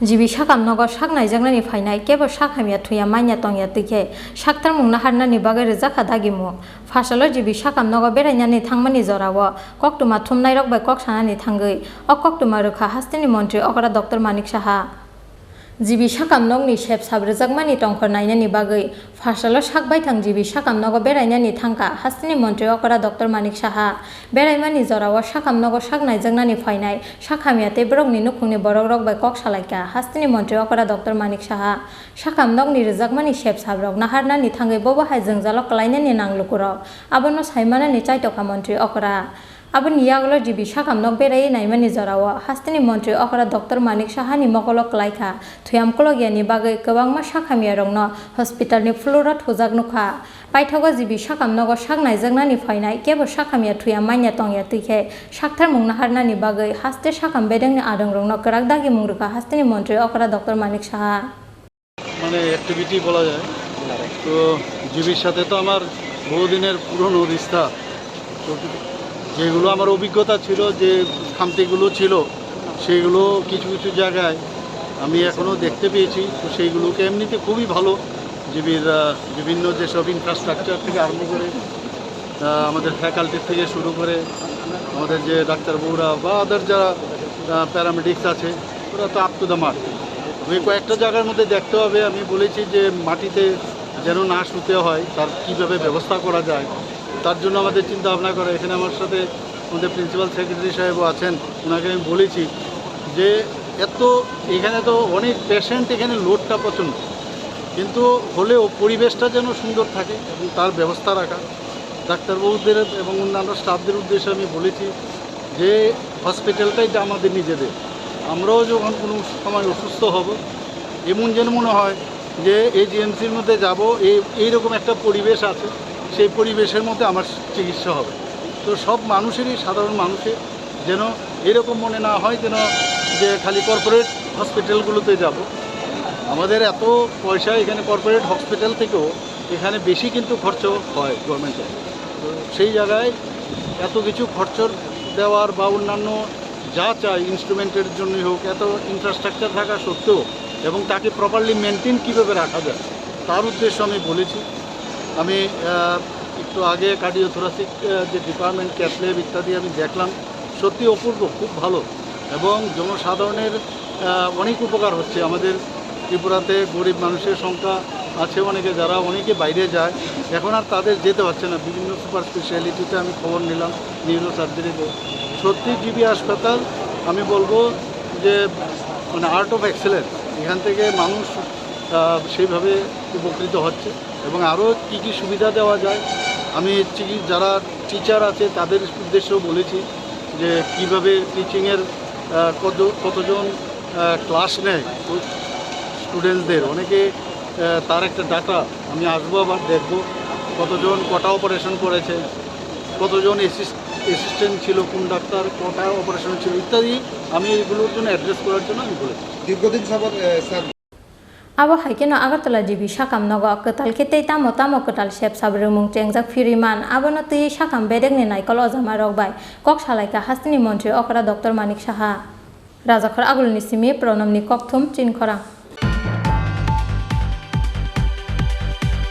Jibi sakam nogo sak naijaknani phainai kebo sak hamya thuya manya tongya tike saktar mungna harnani bagai rejak hadagimu fasalo jibi sakam nogo berainani thangmani jorao koktuma thumnai rok bai kok sanani thangui o koktuma rukha hastini mantri okra Dr. Manik Saha Jibi sakam nogni sep sabrejakmani tongkhor nainani bagai fasalo sak bai thang jibi sakam nogo berainani thangka hastini mantri okra Dr. Manik Saha beraimani jorao sakam nogo sak naijaknani phainai sak hamya te borokni nukhungni borok rok bai kok salaika hastini mantri okra Dr. Manik Saha sakam nogni rejakmani sep sabrok naharnani thangui bobo hai jongjalo kalainani nanglukurok abono saimanani chaitoka mantri okra Aboni yaglo jibi sakam nog berai naimani jorao hastini mantri okra Dr. Manik Saha ni mokolo klaika thuyamkologiani bagai kwbangma sakhamya rokno hospital ni floor o thujak nukha paithogo jibi sakam nogo sak naijaknani phainai kebo sakhamya thuya manya tongya tike sakthar mungna harnani bagai haste sakam bedengni adong rokno kwrak dagi mungrukha hastini mantri okra Dr. Manik Saha মানে activity বলা যায় তো জিবির সাথে তো আমার বহুদিনের পুরনো রিস্তা তো যেগুলো আমার অভিজ্ঞতা ছিল যে খামতিগুলো ছিল সেগুলো কিছু কিছু জায়গায় আমি এখনও দেখতে পেয়েছি তো সেইগুলোকে এমনিতে খুবই ভালো জিবির বিভিন্ন যেসব ইনফ্রাস্ট্রাকচার থেকে আরম্ভ করে আমাদের ফ্যাকাল্টি থেকে শুরু করে আমাদের যে ডাক্তারবাবুরা বা আদার যারা প্যারামেডিক্স আছে ওরা তো আপ টু দ্য মার্ক ওই কয়েকটা জায়গার মধ্যে দেখতে হবে আমি বলেছি যে মাটিতে যেন না শুতে হয় তার কীভাবে ব্যবস্থা করা যায় তার জন্য আমাদের চিন্তা ভাবনা করা এখানে আমার সাথে আমাদের প্রিন্সিপাল সেক্রেটারি সাহেবও আছেন ওনাকে আমি বলেছি যে এখানে তো অনেক পেশেন্ট এখানে লোডটা প্রচণ্ড কিন্তু হলেও পরিবেশটা যেন সুন্দর থাকে এবং তার ব্যবস্থা রাখা ডাক্তারবাবুদের এবং অন্যান্য স্টাফদের উদ্দেশ্যে আমি বলেছি যে হসপিটালটাই আমাদের নিজেদের আমরাও যখন কোনো সময় অসুস্থ হব এমন যেন মনে হয় যে এই জিএমসির মধ্যে যাব এইরকম একটা পরিবেশ আছে সেই পরিবেশের মধ্যে আমার চিকিৎসা হবে তো সব মানুষেরই সাধারণ মানুষের যেন এরকম মনে না হয় যেন যে খালি কর্পোরেট হসপিটালগুলোতে যাব আমাদের এত পয়সা এখানে কর্পোরেট হসপিটাল থেকেও এখানে বেশি কিন্তু খরচ হয় গভর্নমেন্টে তো সেই জায়গায় এত কিছু খরচ দেওয়ার বা অন্যান্য যা চাই ইনস্ট্রুমেন্টের জন্যই হোক এত ইনফ্রাস্ট্রাকচার থাকা সত্ত্বেও এবং তাকে প্রপারলি মেনটেন কীভাবে রাখা যায় তার উদ্দেশ্য আমি বলেছি আমি একটু আগে কার্ডিওথোরাসিক যে ডিপার্টমেন্ট ক্যাথল্যাব ইত্যাদি আমি দেখলাম সত্যি অপূর্ব খুব ভালো এবং জনসাধারণের অনেক উপকার হচ্ছে আমাদের ত্রিপুরাতে গরিব মানুষের সংখ্যা আছে অনেকে যারা অনেকে বাইরে যায় এখন আর তাদের যেতে হচ্ছে না বিভিন্ন সুপার স্পেশালিটিতে আমি খবর নিলাম নিউরো সার্জারিতে সত্যি জিবি হাসপাতাল আমি বলবো যে মানে আর্ট অফ এক্সেলেন্স এখান থেকে মানুষ সেইভাবে উপকৃত হচ্ছে এবং আরও কী কী সুবিধা দেওয়া যায় আমি যারা টিচার আছে তাদের উদ্দেশ্যেও বলেছি যে কীভাবে টিচিংয়ের কতজন ক্লাস নেয় স্টুডেন্টসদের অনেকে তার একটা ডাটা আমি আসবো আবার দেখবো কতজন কটা অপারেশন করেছে কতজন অ্যাসিস্ট্যান্ট ছিল কোন ডাক্তার কটা অপারেশন ছিল ইত্যাদি আমি এগুলোর জন্য অ্যাড্রেস করার জন্য আমি বলেছি দীর্ঘদিন যাবত sir Abo haikeno agartala jibi sakam nogo ketal ketei tamo ketal sep sabremung chengjak firiman abono tui sakam bedegni naikol ojama rok bai kok salaika hastini mantri okra Dr. Manik Saha Rajakhor agulni simi pronamni kokthum chinkhora